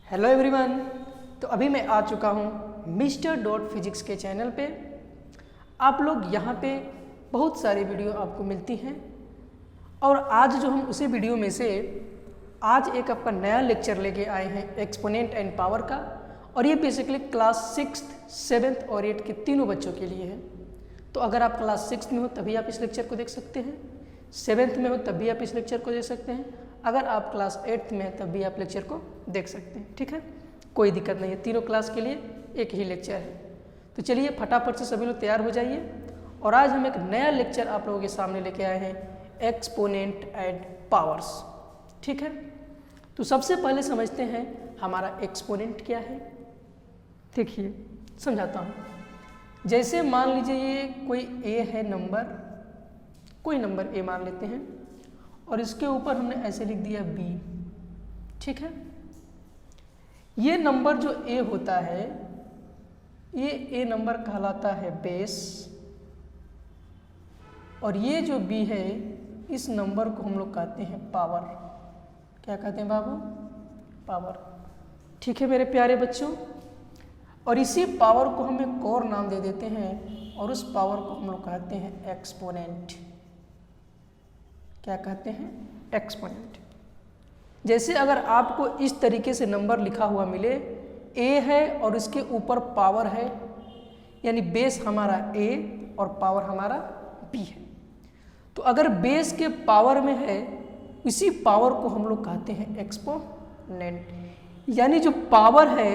Hello everyone. तो अभी मैं आ चुका हूँ मिस्टर डॉट फिजिक्स के चैनल पे। आप लोग यहाँ पे बहुत सारे वीडियो आपको मिलती हैं और आज जो हम उसी वीडियो में से आज एक आपका नया लेक्चर लेके आए हैं एक्सपोनेंट एंड पावर का। और ये बेसिकली क्लास 6th, 7th और 8th के तीनों बच्चों के लिए है। तो अगर आप क्लास 6th में हो तभी आप इस लेक्चर को देख सकते हैं, 7th में हो तब भी आप इस लेक्चर को देख सकते हैं, अगर आप क्लास 8th में हैं तब भी आप लेक्चर को देख सकते हैं। ठीक है, कोई दिक्कत नहीं है, तीनों क्लास के लिए एक ही लेक्चर है। तो चलिए फटाफट से सभी लोग तैयार हो जाइए और आज हम एक नया लेक्चर आप लोगों के सामने लेके आए हैं एक्सपोनेंट एंड पावर्स। ठीक है, तो सबसे पहले समझते हैं हमारा एक्सपोनेंट क्या है। देखिए समझाता हूँ। जैसे मान लीजिए ये कोई ए है नंबर, कोई नंबर ए मान लेते हैं और इसके ऊपर हमने ऐसे लिख दिया बी। ठीक है, ये नंबर जो ए होता है ये ए नंबर कहलाता है बेस और ये जो बी है इस नंबर को हम लोग कहते हैं पावर। क्या कहते हैं बाबू? पावर। ठीक है मेरे प्यारे बच्चों, और इसी पावर को हम एक और नाम दे देते हैं और उस पावर को हम लोग कहते हैं एक्सपोनेंट। क्या कहते हैं? एक्सपोनेंट। जैसे अगर आपको इस तरीके से नंबर लिखा हुआ मिले, ए है और इसके ऊपर पावर है, यानी बेस हमारा ए और पावर हमारा बी है। तो अगर बेस के पावर में है इसी पावर को हम लोग कहते हैं एक्सपोनेंट। यानी जो पावर है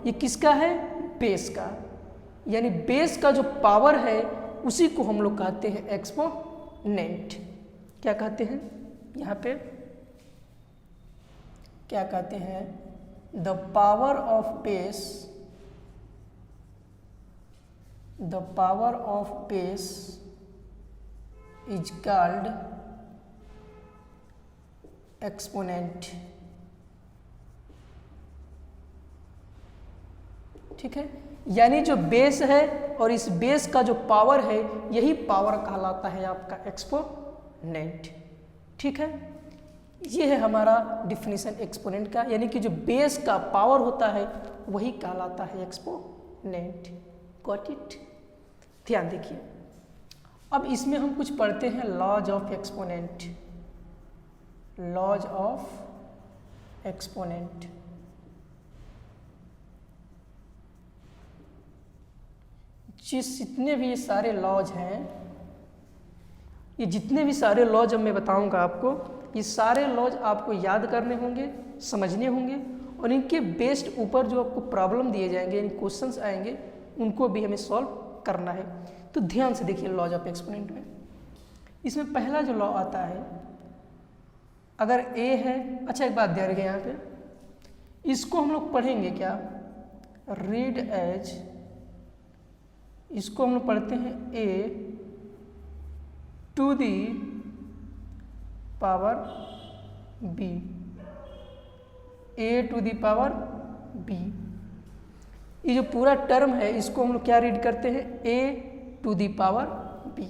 ये किसका है? बेस का। यानी बेस का जो पावर है उसी को हम लोग कहते हैं एक्सपोनेंट। क्या कहते हैं यहाँ पे? क्या कहते हैं? The power of base, the power of base is called exponent. ठीक है, यानी जो बेस है और इस बेस का जो पावर है यही पावर कहलाता है आपका एक्सपोनेंट। ठीक है, ये है हमारा डिफिनीशन एक्सपोनेंट का, यानी कि जो बेस का पावर होता है वही कहलाता है एक्सपोनेंट। Got it? ध्यान देखिए, अब इसमें हम कुछ पढ़ते हैं laws of exponent. Laws of exponent. जितने भी ये सारे लॉज हैं, ये जितने भी सारे लॉज अब मैं बताऊंगा आपको, ये सारे लॉज आपको याद करने होंगे, समझने होंगे और इनके बेस्ड ऊपर जो आपको प्रॉब्लम दिए जाएंगे यानी क्वेश्चंस आएंगे उनको भी हमें सॉल्व करना है। तो ध्यान से देखिए लॉज ऑफ एक्सपोनेंट में। इसमें पहला जो लॉ आता है, अगर ए है, अच्छा एक बात ध्यान रखिए यहाँ पे, इसको हम लोग पढ़ेंगे क्या? रीड एज, इसको हम लोग पढ़ते हैं a to the power b. A to the power b, ये जो पूरा टर्म है इसको हम लोग क्या रीड करते हैं? A to the power B.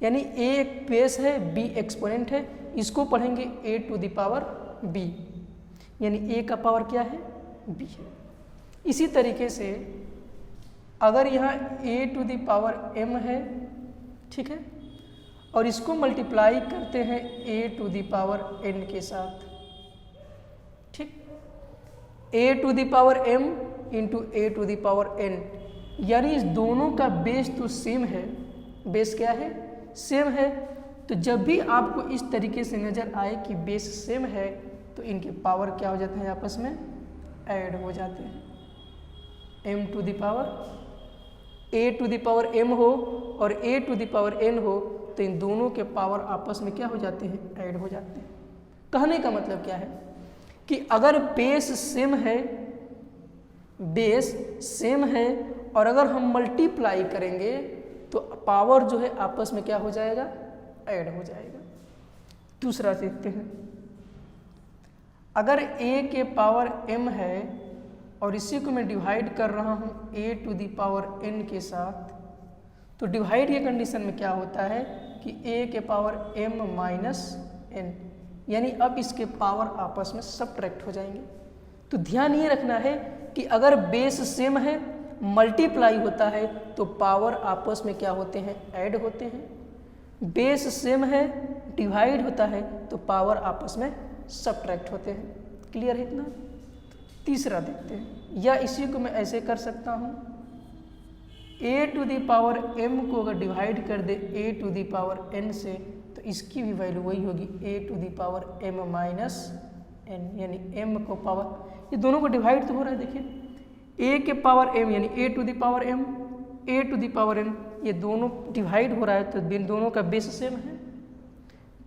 यानी ए एक बेस है, बी एक्सपोनेंट है, इसको पढ़ेंगे ए टू दी पावर बी, यानी ए का पावर क्या है? बी है। इसी तरीके से अगर यहाँ a to the power m है, ठीक है, और इसको मल्टीप्लाई करते हैं a to the power n के साथ। ठीक, a to the power m into a to the power n, यानी इस दोनों का बेस तो सेम है। बेस क्या है? सेम है। तो जब भी आपको इस तरीके से नजर आए कि बेस सेम है तो इनके पावर क्या हो जाते हैं? आपस में ऐड हो जाते हैं। M to the power a to the power m हो और a to the power n हो तो इन दोनों के पावर आपस में क्या हो जाते हैं? ऐड हो जाते हैं। कहने का मतलब क्या है कि अगर बेस सेम है, बेस सेम है और अगर हम मल्टीप्लाई करेंगे तो पावर जो है आपस में क्या हो जाएगा? ऐड हो जाएगा। दूसरा देखते हैं, अगर a के पावर m है और इसी को मैं डिवाइड कर रहा हूँ a to the power n के साथ, तो डिवाइड के कंडीशन में क्या होता है कि a के पावर m माइनस n, यानी अब इसके पावर आपस में सब्ट्रैक्ट हो जाएंगे। तो ध्यान ये रखना है कि अगर बेस सेम है, मल्टीप्लाई होता है, तो पावर आपस में क्या होते हैं, ऐड होते हैं। बेस सेम है, डिवाइड होता है, तो पावर आपस में सब्ट्रैक्ट होते हैं। क्लियर है इतना? तीसरा देखते हैं, या इसी को मैं ऐसे कर सकता हूँ, a to the power m को अगर डिवाइड कर दे a to the power n से, तो इसकी भी वैल्यू वही होगी a to the power m minus n, यानी m को पावर, ये दोनों को डिवाइड तो हो रहा है, देखिए a के पावर m यानी a to the power m, a to the power n, ये दोनों डिवाइड हो रहा है, तो दोनों का बेस सेम है।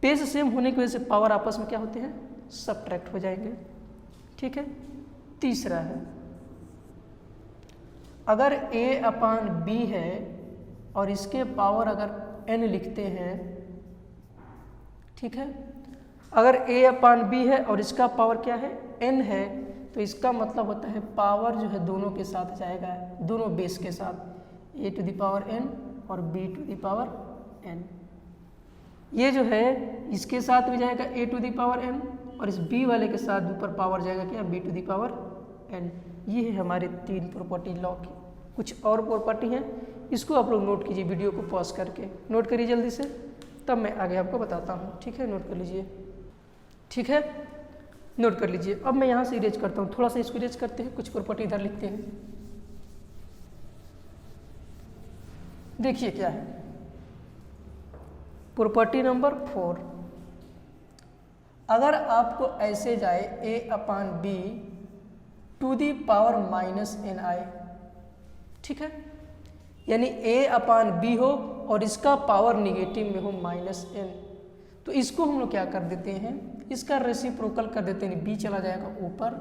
बेस सेम होने की वजह से पावर आपस में क्या होते हैं, सब्ट्रैक्ट हो जाएंगे। ठीक है। तीसरा है, अगर a अपान b है और इसके पावर अगर n लिखते हैं, ठीक है, अगर a अपान b है और इसका पावर क्या है, n है, तो इसका मतलब होता है पावर जो है दोनों के साथ जाएगा, दोनों बेस के साथ, a to the power n और b to the power n। ये जो है इसके साथ भी जाएगा a to the power n, और इस b वाले के साथ ऊपर पावर जाएगा क्या, b to the power n। ये है हमारे 3 प्रॉपर्टी लॉ की। कुछ और प्रॉपर्टी हैं, इसको आप लोग नोट कीजिए, वीडियो को पॉज करके नोट करिए जल्दी से, तब मैं आगे आपको बताता हूँ। ठीक है, नोट कर लीजिए। ठीक है, नोट कर लीजिए। अब मैं यहाँ से इरेज करता हूँ, थोड़ा सा इसको इरेज करते हैं, कुछ प्रॉपर्टी इधर लिखते हैं। देखिए क्या है प्रॉपर्टी नंबर 4, अगर आपको ऐसे जाए a upon b to the power minus ni, ठीक है, यानी a अपान b हो और इसका पावर निगेटिव में हो माइनस n, तो इसको हम लोग क्या कर देते हैं, इसका रेसिप्रोकल कर देते हैं, b चला जाएगा ऊपर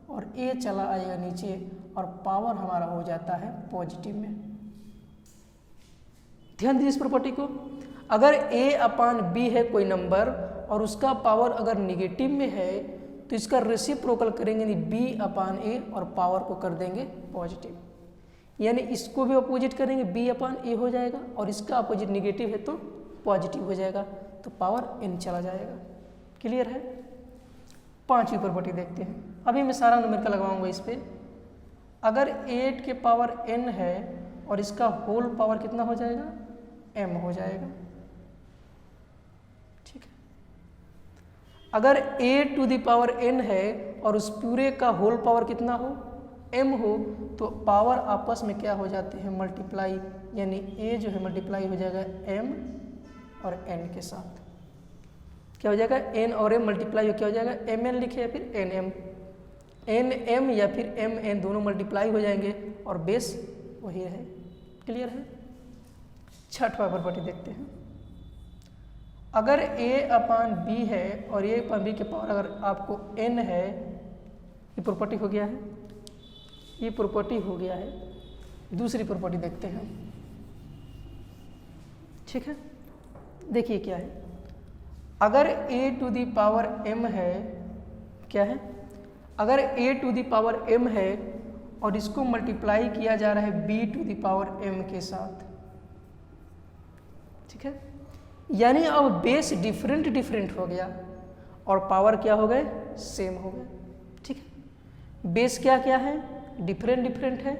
और a चला आएगा नीचे, और पावर हमारा हो जाता है पॉजिटिव में। ध्यान दीजिए इस प्रॉपर्टी को, अगर a अपान b है कोई नंबर और उसका पावर अगर निगेटिव में है, तो इसका रेसिप्रोकल करेंगे, यानी b अपान a और पावर को कर देंगे पॉजिटिव, यानी इसको भी अपोजिट करेंगे, b अपान a हो जाएगा, और इसका अपोजिट निगेटिव है तो पॉजिटिव हो जाएगा, तो पावर n चला जाएगा। क्लियर है? 5वीं प्रॉपर्टी देखते हैं। अभी मैं सारा नंबर का लगाऊंगा इस पर। अगर 8 के पावर n है और इसका होल पावर कितना हो जाएगा, m हो जाएगा। ठीक है, अगर a to the power n है और उस पूरे का होल पावर कितना हो, m हो, तो पावर आपस में क्या हो जाते हैं, मल्टीप्लाई, यानी a जो है मल्टीप्लाई हो जाएगा m और n के साथ। क्या हो जाएगा, n और m मल्टीप्लाई क्या हो जाएगा, mn लिखे या फिर nm, nm या फिर mn दोनों मल्टीप्लाई हो जाएंगे और बेस वही है। क्लियर है? 6वां प्रॉपर्टी देखते हैं। अगर a अपान b है और a अपान b के पावर अगर आपको n है, ये प्रॉपर्टी हो गया है, ये प्रॉपर्टी हो गया है। दूसरी प्रॉपर्टी देखते हैं। ठीक है, देखिए क्या है, अगर a to the power m है, क्या है, अगर a to the power m है और इसको मल्टीप्लाई किया जा रहा है b to the power m के साथ, ठीक है, यानी अब बेस डिफरेंट हो गया और पावर क्या हो गए, सेम हो गए। ठीक है, बेस क्या क्या है, डिफरेंट है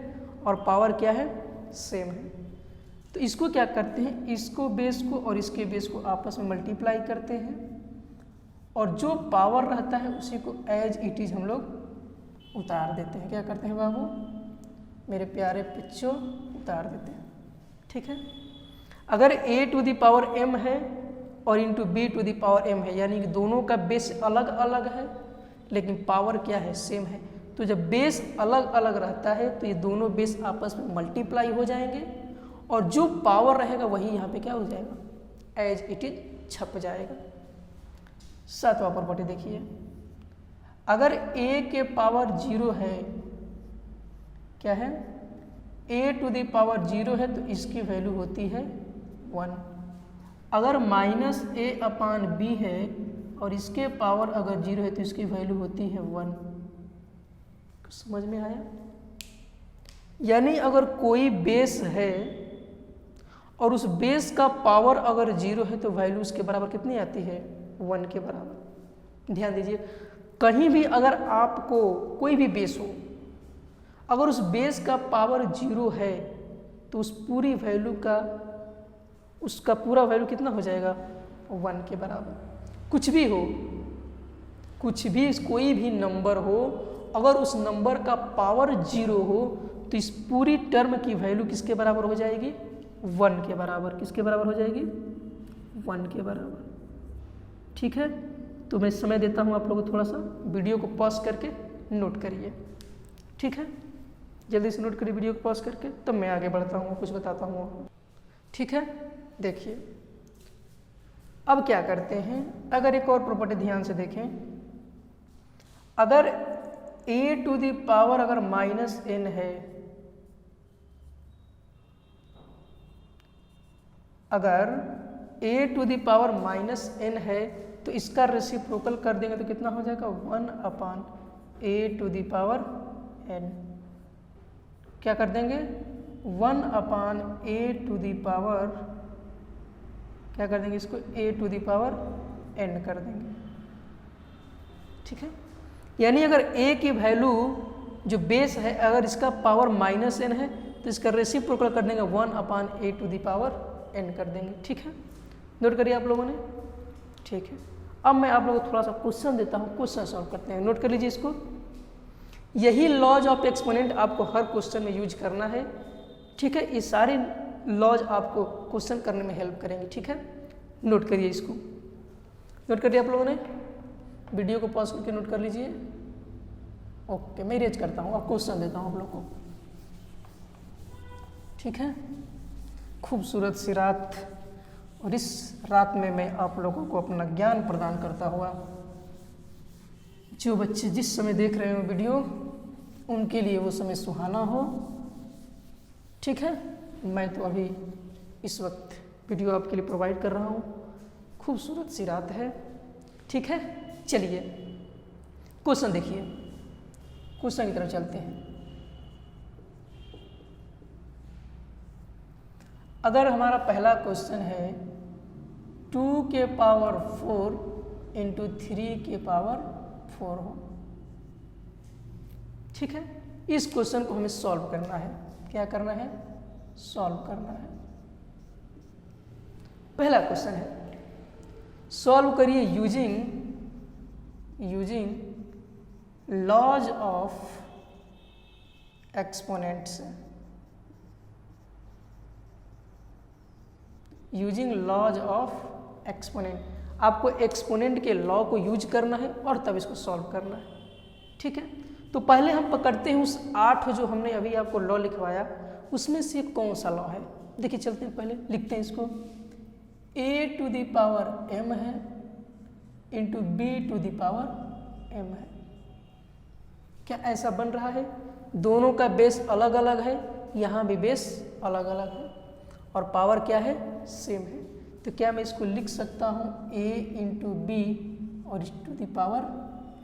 और पावर क्या है, सेम है। तो इसको क्या करते हैं, इसको बेस को और इसके बेस को आपस में मल्टीप्लाई करते हैं, और जो पावर रहता है उसी को एज इट इज हम लोग उतार देते हैं। क्या करते हैं बाबू, मेरे प्यारे बच्चों, उतार देते हैं। ठीक है, अगर a to the power m है और into b to the power m है, यानी कि दोनों का बेस अलग अलग है लेकिन पावर क्या है, सेम है। तो जब बेस अलग अलग रहता है तो ये दोनों बेस आपस में मल्टीप्लाई हो जाएंगे और जो पावर रहेगा वही यहाँ पे क्या हो जाएगा, एज इट इज छप जाएगा। 7वां प्रॉपर्टी देखिए, अगर a के पावर 0 है, क्या है, a टू दी पावर 0 है तो इसकी वैल्यू होती है 1। अगर माइनस a अपान b है और इसके पावर अगर 0 है तो इसकी वैल्यू होती है 1। समझ में आया? यानी अगर कोई बेस है और उस बेस का पावर अगर 0 है तो वैल्यू उसके बराबर कितनी आती है, 1 के बराबर। ध्यान दीजिए, कहीं भी अगर आपको कोई भी बेस हो, अगर उस बेस का पावर 0 है तो उस पूरी वैल्यू का उसका पूरा वैल्यू कितना हो जाएगा? 1 के बराबर। कुछ भी हो, कुछ भी कोई भी नंबर हो, अगर उस नंबर का पावर 0 हो तो इस पूरी टर्म की वैल्यू किसके बराबर हो जाएगी? 1 के बराबर। किसके बराबर हो जाएगी? 1 के बराबर। ठीक है, तो मैं समय देता हूँ आप लोगों को, थोड़ा सा वीडियो को पॉज करके नोट करिए। ठीक है, जल्दी से नोट करिए वीडियो को पॉज करके, तब मैं आगे बढ़ता हूँ, कुछ बताता हूँ। ठीक है, देखिए अब क्या करते हैं, अगर एक और प्रॉपर्टी ध्यान से देखें, अगर a टू द पावर अगर -n है, अगर a to the power -n है तो इसका रेसिप्रोकल कर देंगे तो कितना हो जाएगा? 1/a to the power n। क्या कर देंगे? 1/a टू द पावर, क्या कर देंगे इसको? a to the power n कर देंगे। ठीक है, यानी अगर a की वैल्यू जो बेस है, अगर इसका पावर -n है तो इसका रेसिप्रोकल कर देंगे 1/a to the power n कर देंगे। ठीक है, नोट करिए आप लोगों ने। ठीक है, अब मैं आप लोगों को थोड़ा सा क्वेश्चन देता हूँ, क्वेश्चन सॉल्व करते हैं। नोट कर लीजिए इसको। यही लॉज ऑफ एक्सपोनेंट आपको हर क्वेश्चन में यूज करना है। ठीक है, ये सारे लॉज आपको क्वेश्चन करने में हेल्प करेंगे। ठीक है, नोट करिए इसको। नोट करिए आप लोगों ने, वीडियो को पॉज करके नोट कर लीजिए। ओके, मैं रेज करता हूँ, अब क्वेश्चन देता हूँ आप लोग को। ठीक है, खूबसूरत सी रात, और इस रात में मैं आप लोगों को अपना ज्ञान प्रदान करता हुआ, जो बच्चे जिस समय देख रहे हो वीडियो, उनके लिए वो समय सुहाना हो। ठीक है, मैं तो अभी इस वक्त वीडियो आपके लिए प्रोवाइड कर रहा हूँ। खूबसूरत सी रात है। ठीक है, चलिए क्वेश्चन देखिए, क्वेश्चन की तरफ चलते हैं। अगर हमारा पहला क्वेश्चन है 2 के पावर 4 इंटू 3 के पावर 4 हो। ठीक है, इस क्वेश्चन को हमें सॉल्व करना है। क्या करना है? सॉल्व करना है। पहला क्वेश्चन है, सॉल्व करिए using laws of exponents. Using laws of exponent, आपको एक्सपोनेंट के लॉ को यूज करना है और तब इसको सॉल्व करना है। ठीक है, तो पहले हम पकड़ते हैं उस 8 जो हमने अभी आपको लॉ लिखवाया, उसमें से कौन सा लॉ है। देखिए चलते हैं, पहले लिखते हैं इसको। a to the power m है into b to the power m है। क्या ऐसा बन रहा है? दोनों का बेस अलग अलग है, यहाँ भी बेस अलग अलग है, और पावर क्या है? सेम है। तो क्या मैं इसको लिख सकता हूँ a इंटू बी और टू द पावर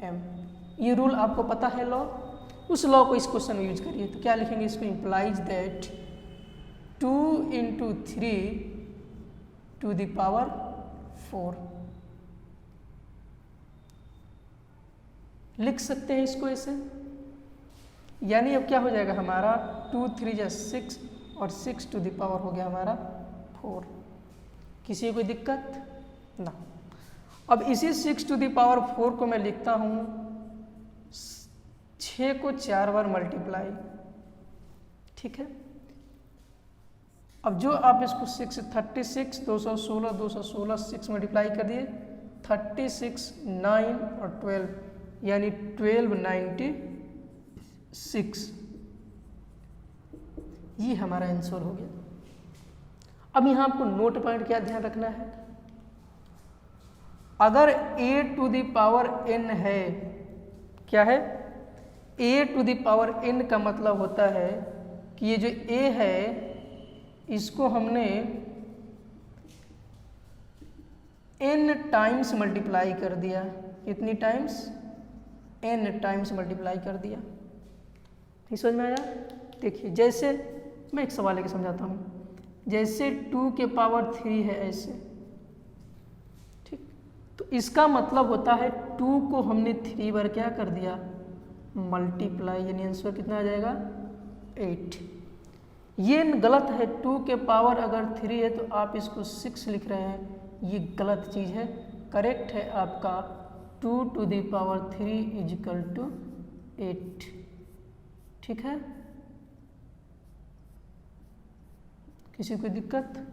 m। ये रूल आपको पता है लॉ, उस लॉ को इस क्वेश्चन में यूज करिए। तो क्या लिखेंगे इसको? Implies that 2 into 3 to the power 4। लिख सकते हैं इसको ऐसे, यानी अब क्या हो जाएगा हमारा 2 3 जा 6 और 6 टू द पावर हो गया हमारा 4। किसी को कोई दिक्कत ना। अब इसी 6 टू द पावर 4 को मैं लिखता हूँ 6 को 4 बार मल्टीप्लाई। ठीक है, अब जो आप इसको 6 36 216 216 6 मल्टीप्लाई कर दिए 36 9 और 12, यानी 1296। ये हमारा आंसर हो गया। अब यहाँ आपको नोट पॉइंट क्या ध्यान रखना है, अगर a to the power n है, क्या है? a to the power n का मतलब होता है कि ये जो a है इसको हमने n टाइम्स मल्टीप्लाई कर दिया। कितनी टाइम्स? n टाइम्स मल्टीप्लाई कर दिया। नहीं समझ में आया? देखिए, जैसे मैं एक सवाल लेके समझाता हूँ। जैसे 2 के पावर 3 है ऐसे, ठीक, तो इसका मतलब होता है 2 को हमने 3 बार क्या कर दिया, मल्टीप्लाई, यानी आंसर कितना आ जाएगा 8। ये गलत है, 2 के पावर अगर 3 है तो आप इसको 6 लिख रहे हैं, ये गलत चीज़ है। करेक्ट है आपका 2 to the power 3 equal to 8। ठीक है, किसी को दिक्कत?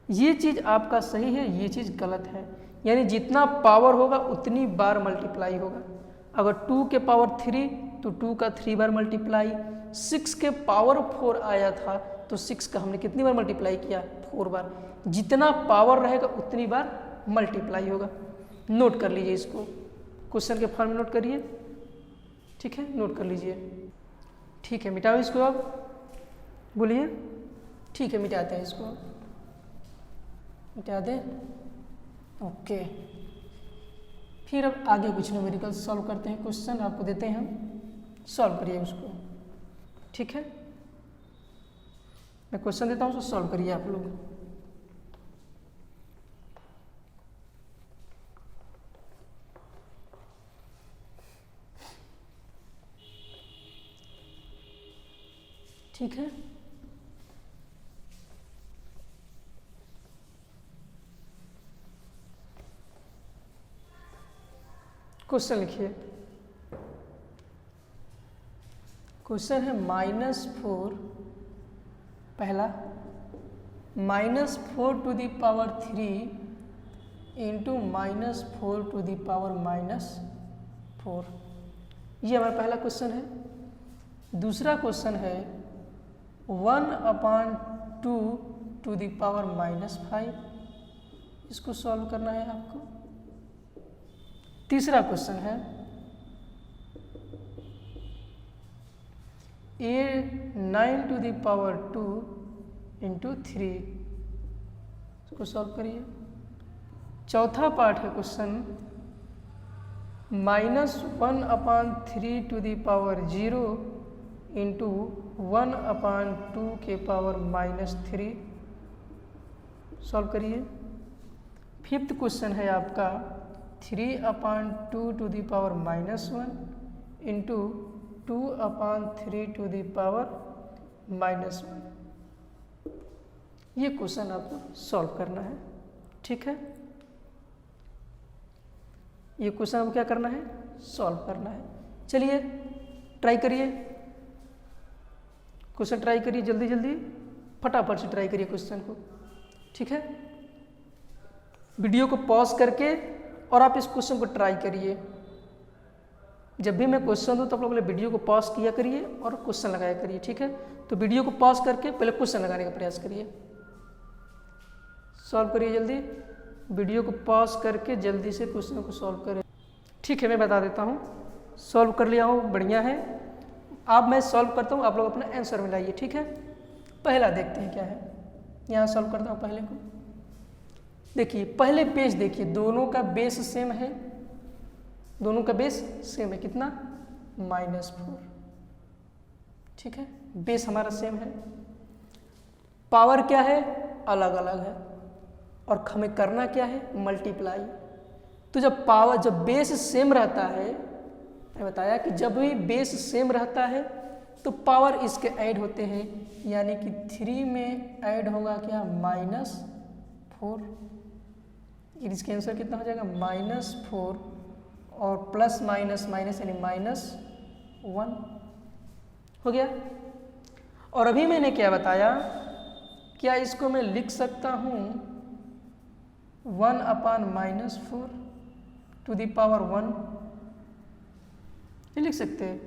ये चीज़ आपका सही है, ये चीज़ गलत है। यानी जितना पावर होगा उतनी बार मल्टीप्लाई होगा। अगर 2 के पावर 3 तो 2 का 3 बार मल्टीप्लाई, 6 के पावर 4 आया था तो 6 का हमने कितनी बार मल्टीप्लाई किया, 4 बार। जितना पावर रहेगा उतनी बार मल्टीप्लाई होगा। नोट कर लीजिए इसको, क्वेश्चन के फॉर्म में नोट करिए। ठीक है, नोट कर लीजिए। ठीक है, मिटाओ इसको अब, बोलिए। ठीक है, मिटाते हैं इसको, मिटा दें। ओके, फिर अब आगे कुछ न्यूमेरिकल सॉल्व करते हैं। क्वेश्चन आपको देते हैं हम, सॉल्व करिए उसको। ठीक है, मैं क्वेश्चन देता हूँ, उसको सॉल्व करिए आप लोग। ठीक है, क्वेश्चन लिखिए। क्वेश्चन है -4, पहला -4 to the power 3 into -4 to the power -4। ये हमारा पहला क्वेश्चन है। दूसरा क्वेश्चन है 1/2 टू द पावर -5, इसको सॉल्व करना है आपको। तीसरा क्वेश्चन है A9 to the power 2 into 3, इसको सॉल्व करिए। चौथा पार्ट है question -1/3 to the power 0 into 1/2 के पावर -3, सॉल्व करिए। फिफ्थ क्वेश्चन है आपका 3/2 to the power -1 into 2/3 to the power -1। ये क्वेश्चन आपको सॉल्व करना है। ठीक है, ये क्वेश्चन आपको क्या करना है, सॉल्व करना है। चलिए ट्राई करिए, क्वेश्चन ट्राई करिए, जल्दी जल्दी फटाफट से ट्राई करिए क्वेश्चन को। ठीक है, वीडियो को पॉज करके और आप इस क्वेश्चन को ट्राई करिए। जब भी मैं क्वेश्चन दूँ तो आप लोग पहले वीडियो को पॉज किया करिए और क्वेश्चन लगाया करिए। ठीक है, तो वीडियो को पॉज करके पहले क्वेश्चन लगाने का प्रयास करिए। सॉल्व करिए जल्दी, वीडियो को पॉज करके जल्दी से क्वेश्चन को सॉल्व करें। ठीक है, मैं बता देता हूँ, सॉल्व कर लिया हूँ, बढ़िया है। अब मैं सॉल्व करता हूँ, आप लोग अपना आंसर मिलाइए। ठीक है, पहला देखते हैं क्या है। यहाँ सॉल्व करता हूँ पहले को। देखिए पहले बेस, देखिए दोनों का बेस सेम है, दोनों का बेस सेम है, कितना, -4। ठीक है, बेस हमारा सेम है। पावर क्या है, अलग अलग है, और हमें करना क्या है, मल्टीप्लाई। तो जब पावर, जब बेस सेम रहता है, मैंने बताया कि जब भी बेस सेम रहता है तो पावर इसके ऐड होते हैं, यानी कि 3 में ऐड होगा क्या, -4। इसके आंसर कितना हो जाएगा, -4 और प्लस माइनस माइनस यानी -1 हो गया। और अभी मैंने क्या बताया, क्या इसको मैं लिख सकता हूँ 1/-4 टू द पावर 1, ये लिख सकते हैं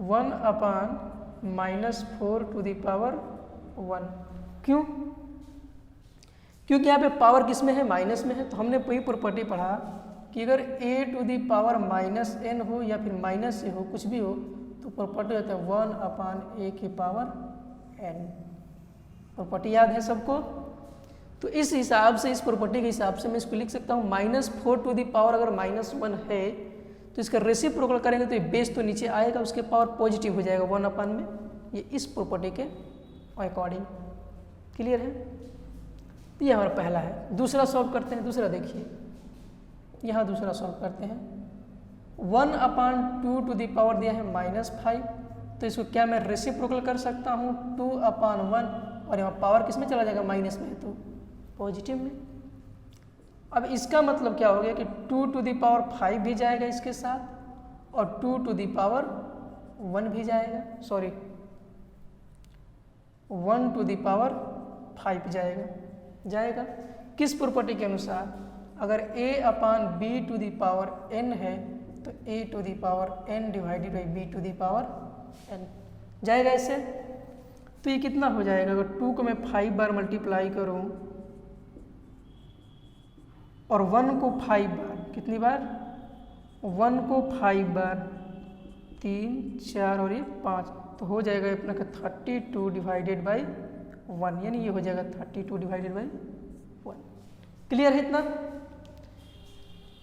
1/-4 टू द पावर 1। क्यों? क्योंकि यहाँ पे पावर किस में है, माइनस में है। तो हमने वही प्रॉपर्टी पढ़ा कि अगर a to the power -n हो या फिर माइनस से हो, कुछ भी हो, तो प्रॉपर्टी होता है 1/a की पावर n। प्रॉपर्टी याद है सबको? तो इस हिसाब से, इस प्रॉपर्टी के हिसाब से मैं इसको लिख सकता हूँ -4 टू द पावर अगर -1 है तो इसका रेसिप्रोकल करेंगे तो ये बेस तो नीचे आएगा, उसके पावर पॉजिटिव हो जाएगा 1/में। ये इस प्रॉपर्टी के अकॉर्डिंग। क्लियर है? तो ये हमारा पहला है। दूसरा सॉल्व करते हैं। दूसरा देखिए, यहाँ दूसरा सॉल्व करते हैं। 1/2 टू द पावर दिया है -5, तो इसको क्या मैं रेसिप्रोकल कर सकता हूँ 2/1, और यहाँ पावर किस में चला जाएगा, माइनस में, तो पॉजिटिव में। अब इसका मतलब क्या हो गया कि 2 टू द पावर 5 भी जाएगा इसके साथ, और 2 टू द पावर 1 भी जाएगा, सॉरी 1 टू द पावर 5 जाएगा। किस प्रॉपर्टी के अनुसार? अगर a/b to the power n है तो a to the power n divided by b to the power n जाएगा ऐसे। तो ये कितना हो जाएगा? अगर 2 को मैं 5 बार मल्टीप्लाई करूं और 1 को 5 बार, कितनी बार? 1 को 5 बार, 3 4 और ये 5, तो हो जाएगा अपना का 32 डिवाइडेड बाई 1, यानी ये हो जाएगा 32 डिवाइडेड बाई 1। क्लियर है इतना?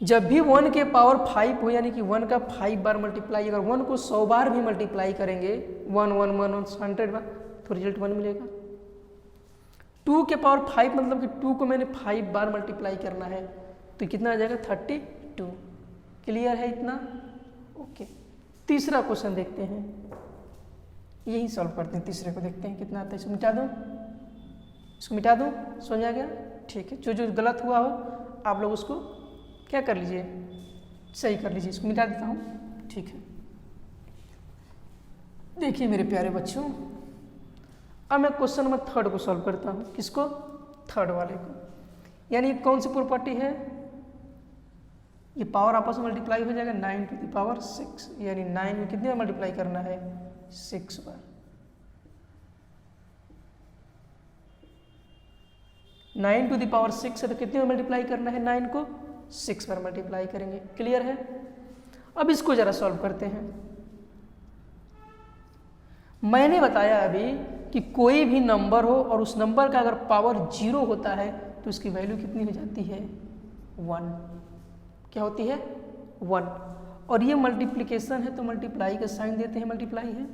जब भी 1 के पावर 5 हो, यानी कि 1 का 5 बार मल्टीप्लाई, अगर 1 को 100 बार भी मल्टीप्लाई करेंगे 1 1 1 100 बार, तो रिजल्ट 1 मिलेगा। 2 के पावर 5 मतलब कि 2 को मैंने 5 बार मल्टीप्लाई करना है, तो कितना आ जाएगा 32। क्लियर है इतना? ओके। तीसरा क्वेश्चन देखते हैं, यही सॉल्व करते हैं। तीसरे को देखते हैं कितना आता है। इसको मिटा दूँ, इसको मिटा दूँ, समझ आ गया? ठीक है। जो गलत हुआ हो आप लोग उसको क्या कर लीजिए, सही कर लीजिए। इसको मिटा देता हूँ, ठीक है। देखिए मेरे प्यारे बच्चों, अब मैं क्वेश्चन नंबर 3 को सॉल्व करता हूँ। किसको? 3 वाले को। यानी कौन सी प्रॉपर्टी है? ये पावर आपस में मल्टीप्लाई हो जाएगा 9 टू द पावर 6, यानी 9 में कितने बार मल्टीप्लाई करना है? 6 बार। 9 टू द पावर 6 है तो कितने बार मल्टीप्लाई करना है? 9 को 6 बार मल्टीप्लाई करेंगे। क्लियर है? अब इसको जरा सॉल्व करते हैं। मैंने बताया अभी कि कोई भी नंबर हो और उस नंबर का अगर पावर 0 होता है तो उसकी वैल्यू कितनी हो जाती है? 1। क्या होती है? 1। और ये मल्टीप्लिकेशन है तो मल्टीप्लाई का साइन देते हैं, मल्टीप्लाई है।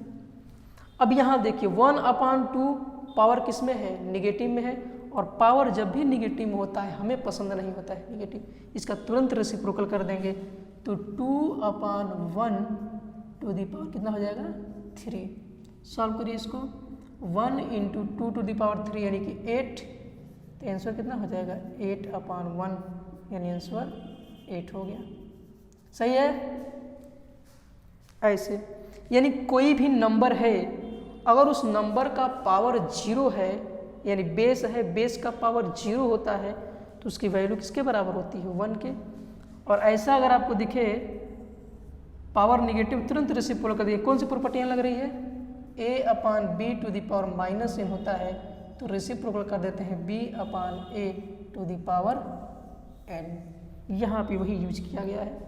अब यहाँ देखिए 1/2 पावर किस में है? निगेटिव में है, और पावर जब भी निगेटिव में होता है हमें पसंद नहीं होता है निगेटिव, इसका तुरंत रेसिप्रोकल कर देंगे, तो 2/1 टू द पावर कितना हो जाएगा? 3। सॉल्व करिए इसको। 1 × 2 टू द पावर 3 यानी कि 8, तो आंसर कितना हो जाएगा? 8/1, यानी आंसर 8 हो गया। सही है? ऐसे यानी कोई भी नंबर है, अगर उस नंबर का पावर 0 है, यानी बेस है, बेस का पावर 0 होता है, तो उसकी वैल्यू किसके बराबर होती है? 1 के। और ऐसा अगर आपको दिखे पावर निगेटिव, तुरंत रेसिप्रोकल कर दिए। कौन सी प्रॉपर्टियाँ लग रही है? a/b to the power -n होता है, तो रेसिप्रोकल कर देते हैं b/a to the power n। यहाँ पे वही यूज किया गया है।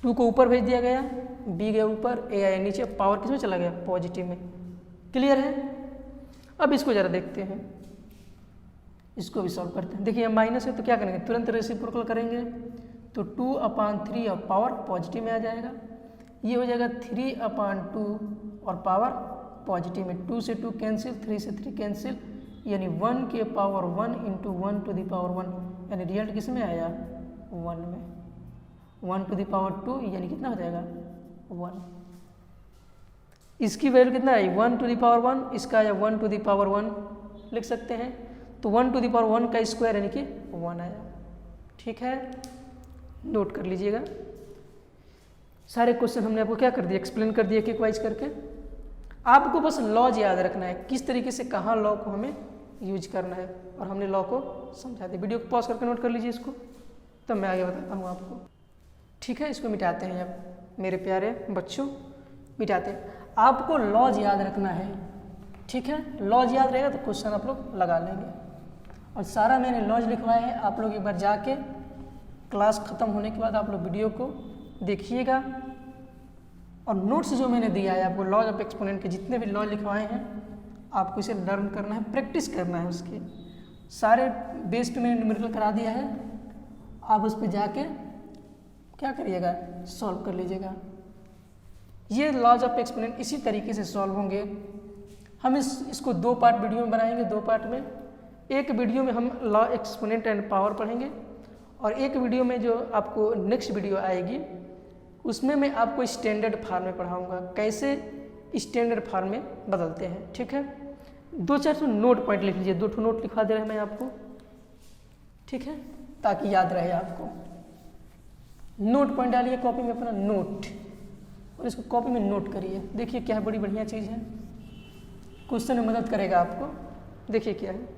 2 को ऊपर भेज दिया गया, b गया ऊपर, a आया नीचे, पावर किस में चला गया? पॉजिटिव में। क्लियर है? अब इसको जरा देखते हैं, इसको भी सॉल्व करते हैं। देखिए माइनस है तो क्या करेंगे? तुरंत रेसिप्रोकल करेंगे, तो 2/3 और पावर पॉजिटिव में आ जाएगा। ये हो जाएगा 3/2 और पावर पॉजिटिव में। 2 से 2 कैंसिल, 3 से 3 कैंसिल, यानी 1 के पावर 1 × 1 टू द पावर 1, यानी रिजल्ट किस में आया? 1 में। 1 टू द पावर 2 यानी कितना हो जाएगा? 1। इसकी वैल्यू कितना आई? 1 टू द पावर 1, इसका आया 1 टू द पावर 1 लिख सकते हैं, तो 1 टू द पावर 1 का स्क्वायर यानी कि 1 आया। ठीक है, नोट कर लीजिएगा। सारे क्वेश्चन हमने आपको क्या कर दिया? एक्सप्लेन कर दिया क्विक वाइज करके। आपको बस लॉज याद रखना है, किस तरीके से कहाँ लॉ को हमें यूज करना है, और हमने लॉ को समझा दिया। वीडियो को पॉज करके नोट कर लीजिए इसको, तब मैं आगे बताता हूँ आपको। ठीक है, इसको मिटाते हैं अब मेरे प्यारे बच्चों, मिटाते हैं। आपको लॉज याद रखना है, ठीक है? लॉज याद रहेगा तो क्वेश्चन आप लोग लगा लेंगे। और सारा मैंने लॉज लिखवाया है, आप लोग एक बार जाके क्लास ख़त्म होने के बाद आप लोग वीडियो को देखिएगा, और नोट्स जो मैंने दिया है आपको लॉज ऑफ एक्सपोनेंट के जितने भी लॉज लिखवाए हैं आपको इसे लर्न करना है, प्रैक्टिस करना है। उसके सारे बेस पे मैंने न्यूमेरिकल करा दिया है, आप उस पर जाके क्या करिएगा? सॉल्व कर लीजिएगा। ये लॉज ऑफ एक्सपोनेंट इसी तरीके से सॉल्व होंगे। हम इसको 2 पार्ट वीडियो में बनाएंगे, 2 पार्ट में। एक वीडियो में हम लॉ एक्सपोनेंट एंड पावर पढ़ेंगे और एक वीडियो में जो आपको नेक्स्ट वीडियो आएगी उसमें मैं आपको स्टैंडर्ड फॉर्म में पढ़ाऊँगा, कैसे स्टैंडर्ड फॉर्म में बदलते हैं। ठीक है, 2-4 नोट पॉइंट लिख लीजिए, 2 नोट लिखवा दे रहे हैं मैं आपको, ठीक है, ताकि याद रहे आपको। नोट पॉइंट डालिए कॉपी में अपना नोट, और इसको कॉपी में नोट करिए। देखिए क्या बड़ी बढ़िया चीज़ है, क्वेश्चन में मदद करेगा आपको। देखिए क्या है,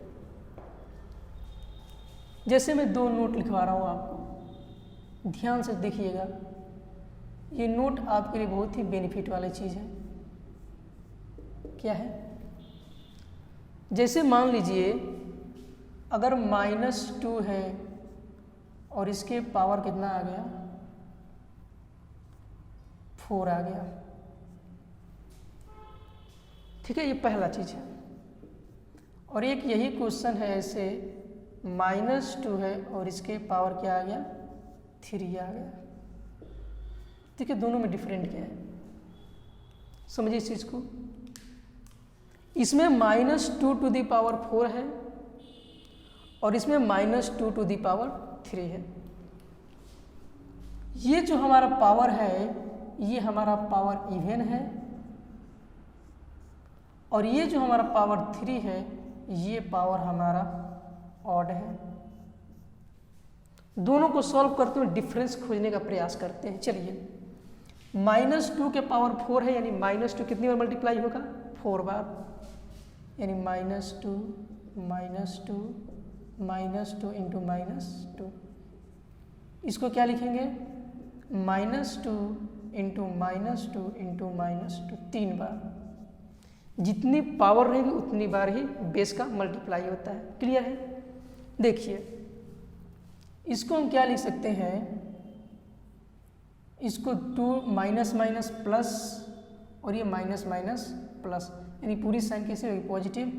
जैसे मैं 2 नोट लिखवा रहा हूँ आपको, ध्यान से देखिएगा। ये नोट आपके लिए बहुत ही बेनिफिट वाली चीज़ है। क्या है, जैसे मान लीजिए अगर -2 है और इसके पावर कितना आ गया, 4 आ गया। ठीक है, ये पहला चीज़ है। और एक यही क्वेश्चन है, ऐसे -2 है और इसके पावर क्या आ गया, 3 आ गया। देखिए दोनों में डिफरेंट क्या है, समझिए इस चीज़ को। इसमें -2 टू दी पावर 4 है और इसमें -2 टू दी पावर 3 है। ये जो हमारा पावर है ये हमारा पावर इवन है, और ये जो हमारा पावर 3 है ये पावर हमारा ऑड है। दोनों को सॉल्व करते हुए डिफरेंस खोजने का प्रयास करते हैं। चलिए, -2 के पावर 4 है, यानी -2 कितनी बार मल्टीप्लाई होगा, 4 बार, यानी -2 इंटू -2। इसको क्या लिखेंगे, -2 इंटू -2 3 बार। जितनी पावर रहेगी उतनी बार ही बेस का मल्टीप्लाई होता है। क्लियर है। देखिए इसको हम क्या लिख सकते हैं, इसको 2 माइनस प्लस और ये माइनस प्लस, यानी पूरी साइन कैसे होगी, पॉजिटिव,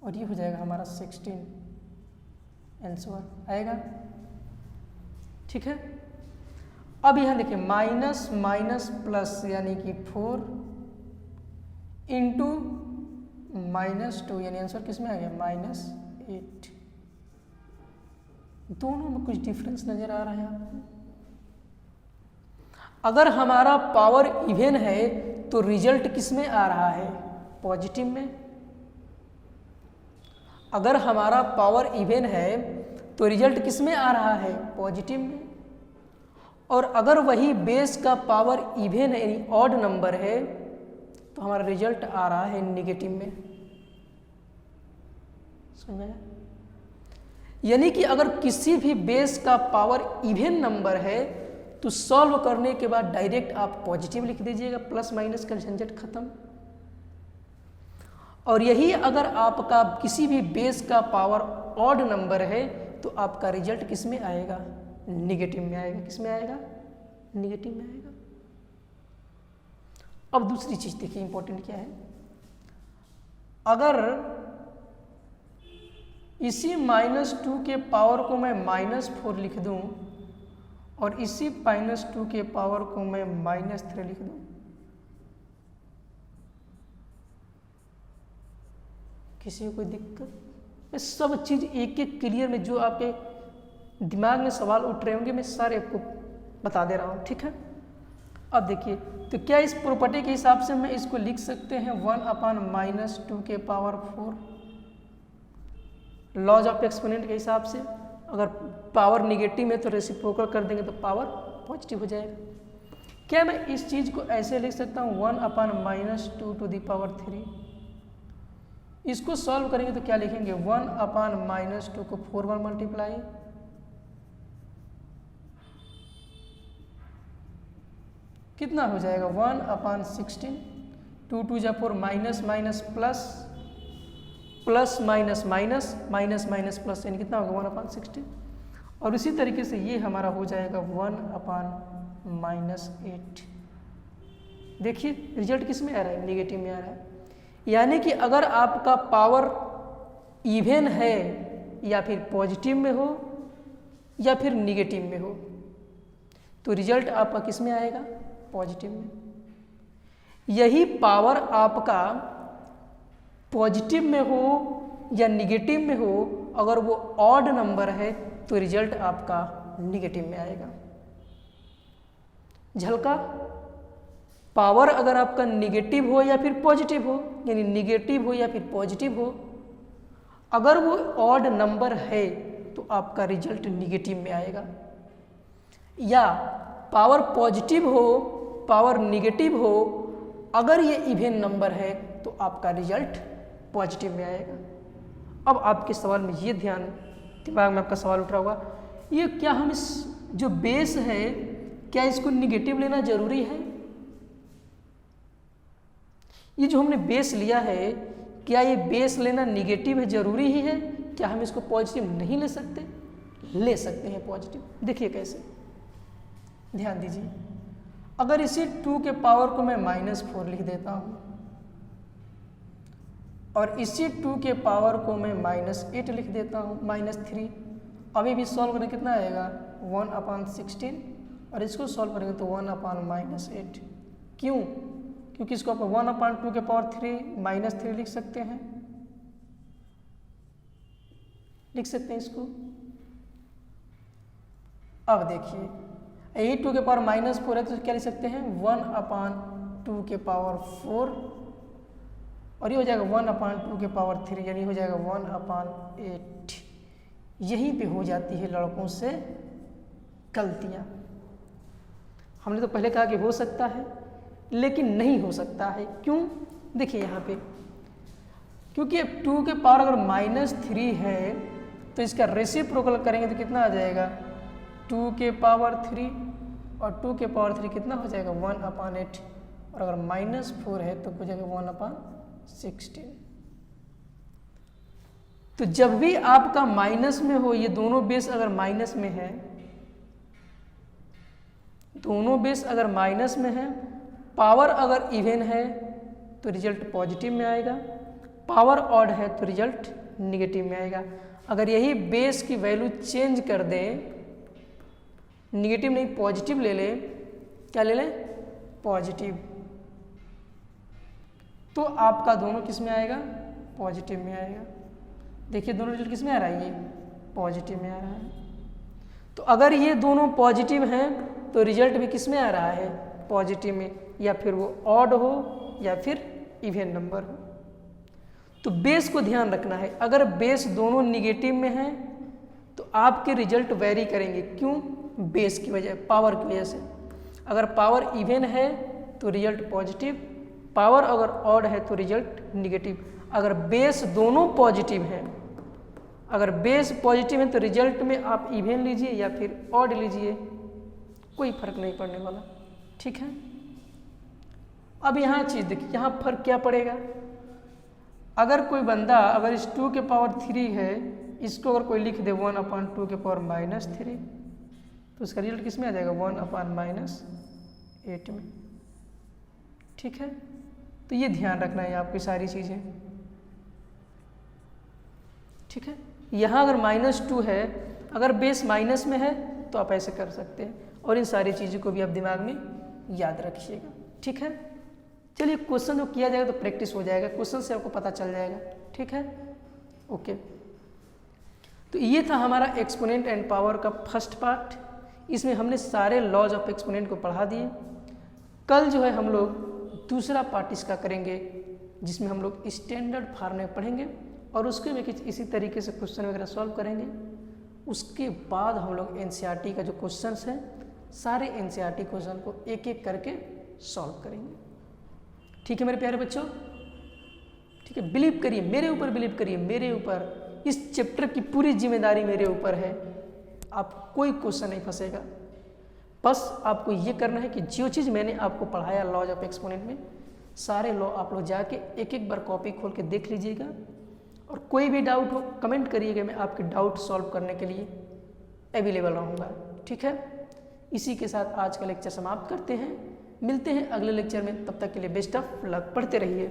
और ये हो जाएगा हमारा 16 आंसर आएगा। ठीक है, अब यहाँ देखिए माइनस प्लस यानी कि 4 इंटू -2 यानी आंसर किस में आ गया, -8। दोनों में कुछ डिफरेंस नजर आ रहा है आपको। अगर हमारा पावर इवन है तो रिजल्ट किस में आ रहा है, पॉजिटिव में। अगर हमारा पावर इवन है तो रिजल्ट किस में आ रहा है, पॉजिटिव में। और अगर वही बेस का पावर इवन है यानी ऑड नंबर है तो हमारा रिजल्ट आ रहा है नेगेटिव में। समझे, यानी कि अगर किसी भी बेस का पावर इवन नंबर है तो सॉल्व करने के बाद डायरेक्ट आप पॉजिटिव लिख दीजिएगा, प्लस माइनस का झंझट खत्म। और यही अगर आपका किसी भी बेस का पावर ऑड नंबर है तो आपका रिजल्ट किस में आएगा, निगेटिव में आएगा। किस में आएगा, निगेटिव में आएगा। अब दूसरी चीज देखिए इंपॉर्टेंट क्या है, अगर इसी -2 के पावर को मैं -4 लिख दूं और इसी -2 के पावर को मैं -3 लिख दूं, किसी को कोई दिक्कत? मैं सब चीज एक एक क्लियर में जो आपके दिमाग में सवाल उठ रहे होंगे मैं सारे आपको बता दे रहा हूं। ठीक है, अब देखिए तो क्या इस प्रॉपर्टी के हिसाब से मैं इसको लिख सकते हैं 1/-2 के पावर 4, लॉज ऑफ एक्सपोनेंट के हिसाब से। अगर पावर निगेटिव में तो रेसिप्रोकल कर देंगे तो पावर पॉजिटिव हो जाएगा। क्या मैं इस चीज को ऐसे लिख सकता हूँ 1/-2 टू द पावर 3। इसको सॉल्व करेंगे तो क्या लिखेंगे 1/-2 को 4 बार मल्टीप्लाई, कितना हो जाएगा 1/16, 2 2 जा 4, माइनस प्लस माइनस प्लस, यानी कितना होगा 1/16। और इसी तरीके से ये हमारा हो जाएगा 1/-8। देखिए रिजल्ट किस में आ रहा है, नेगेटिव में आ रहा है। यानी कि अगर आपका पावर इवन है या फिर पॉजिटिव में हो या फिर निगेटिव में हो तो रिजल्ट आपका किस में आएगा, पॉजिटिव में। यही पावर आपका पॉजिटिव में हो या निगेटिव में हो, अगर वो ऑड नंबर है तो रिजल्ट आपका निगेटिव में आएगा। झलका, पावर अगर आपका निगेटिव हो या फिर पॉजिटिव हो, यानी निगेटिव हो या फिर पॉजिटिव हो, अगर वो ऑड नंबर है तो आपका रिजल्ट निगेटिव में आएगा। या पावर पॉजिटिव हो, पावर निगेटिव हो, अगर ये इवन नंबर है तो आपका रिजल्ट पॉजिटिव में आएगा। अब आपके सवाल में ये ध्यान, दिमाग में आपका सवाल उठ रहा होगा, ये क्या हम इस जो बेस है क्या इसको निगेटिव लेना जरूरी है? ये जो हमने बेस लिया है, क्या ये बेस लेना निगेटिव है, जरूरी ही है? क्या हम इसको पॉजिटिव नहीं ले सकते? ले सकते हैं पॉजिटिव। देखिए कैसे, ध्यान दीजिए। अगर इसी 2 के पावर को मैं -4 लिख देता हूं और इसी 2 के पावर को मैं -8 लिख देता हूं, -3, अभी भी सॉल्व करें कितना आएगा? 1/16, और इसको सॉल्व करेंगे तो 1/-8। क्यों? क्योंकि इसको आप 1/2 के पावर 3 लिख सकते हैं, लिख सकते हैं इसको। अब देखिए, यही 2 के पावर -4 है तो क्या लिख सकते हैं? 1/2 के पावर 4, और ये हो जाएगा 1/2 के पावर 3, यानी हो जाएगा 1/8। यहीं पे हो जाती है लड़कों से गलतियां। हमने तो पहले कहा कि हो सकता है, लेकिन नहीं हो सकता है। क्यों? देखिए यहाँ पे, क्योंकि अब 2 के पावर अगर -3 है तो इसका रेसिप्रोकल करेंगे तो कितना आ जाएगा? 2 के पावर 3, और 2 के पावर 3 कितना हो जाएगा? 1/8, और अगर -4 है तो हो जाएगा 1/16। तो जब भी आपका माइनस में हो, ये दोनों बेस अगर माइनस में है, दोनों बेस अगर माइनस में है, पावर अगर इवन है तो रिजल्ट पॉजिटिव में आएगा, पावर ऑड है तो रिजल्ट निगेटिव में आएगा। अगर यही बेस की वैल्यू चेंज कर दें, निगेटिव नहीं पॉजिटिव ले लें, क्या ले लें? पॉजिटिव, तो आपका दोनों किस में आएगा? पॉजिटिव में आएगा। देखिए दोनों रिजल्ट किस में आ रहा है? ये पॉजिटिव में आ रहा है। तो अगर ये दोनों पॉजिटिव हैं तो रिजल्ट भी किस में आ रहा है? पॉजिटिव में, या फिर वो ऑड हो या फिर इवन नंबर हो। तो बेस को ध्यान रखना है। अगर बेस दोनों निगेटिव में है तो आपके रिजल्ट वेरी करेंगे। क्यों? बेस की वजह, पावर की वजह से। अगर पावर इवन है तो रिजल्ट पॉजिटिव, पावर अगर ऑड है तो रिजल्ट निगेटिव। अगर बेस दोनों पॉजिटिव हैं, अगर बेस पॉजिटिव है तो रिजल्ट में आप इवन लीजिए या फिर ऑड लीजिए, कोई फर्क नहीं पड़ने वाला। ठीक है, अब यहाँ चीज देखिए, यहाँ फर्क क्या पड़ेगा? अगर कोई बंदा अगर इस 2 के पावर 3 है, इसको अगर कोई लिख दे 1/2 के पावर -3, तो उसका रिजल्ट किस में आ जाएगा? 1/-8 में। ठीक है, तो ये ध्यान रखना है आपकी सारी चीज़ें। ठीक है, यहाँ अगर -2 है, अगर बेस माइनस में है तो आप ऐसे कर सकते हैं, और इन सारी चीज़ों को भी आप दिमाग में याद रखिएगा। ठीक है, चलिए क्वेश्चन जो किया जाएगा तो प्रैक्टिस हो जाएगा, क्वेश्चन से आपको पता चल जाएगा। ठीक है, ओके। तो ये था हमारा एक्सपोनेंट एंड पावर का फर्स्ट पार्ट। इसमें हमने सारे लॉज ऑफ एक्सपोनेंट को पढ़ा दिए। कल जो है हम लोग दूसरा पार्ट इसका करेंगे, जिसमें हम लोग स्टैंडर्ड फॉर्मूले पढ़ेंगे और उसके में इसी तरीके से क्वेश्चन वगैरह सॉल्व करेंगे। उसके बाद हम लोग एनसीईआरटी का जो क्वेश्चंस हैं, सारे एनसीईआरटी क्वेश्चन को एक एक करके सॉल्व करेंगे। ठीक है मेरे प्यारे बच्चों, ठीक है, बिलीव करिए मेरे ऊपर, बिलीव करिए मेरे ऊपर, इस चैप्टर की पूरी जिम्मेदारी मेरे ऊपर है। आप कोई क्वेश्चन नहीं फंसेगा, बस आपको ये करना है कि जो चीज़ मैंने आपको पढ़ाया लॉज ऑफ एक्सपोनेंट में, सारे लॉ आप लोग जाके एक एक बार कॉपी खोल के देख लीजिएगा, और कोई भी डाउट हो कमेंट करिएगा, मैं आपके डाउट सॉल्व करने के लिए अवेलेबल रहूँगा। ठीक है, इसी के साथ आज का लेक्चर समाप्त करते हैं, मिलते हैं अगले लेक्चर में, तब तक के लिए बेस्ट ऑफ लक, पढ़ते रहिए।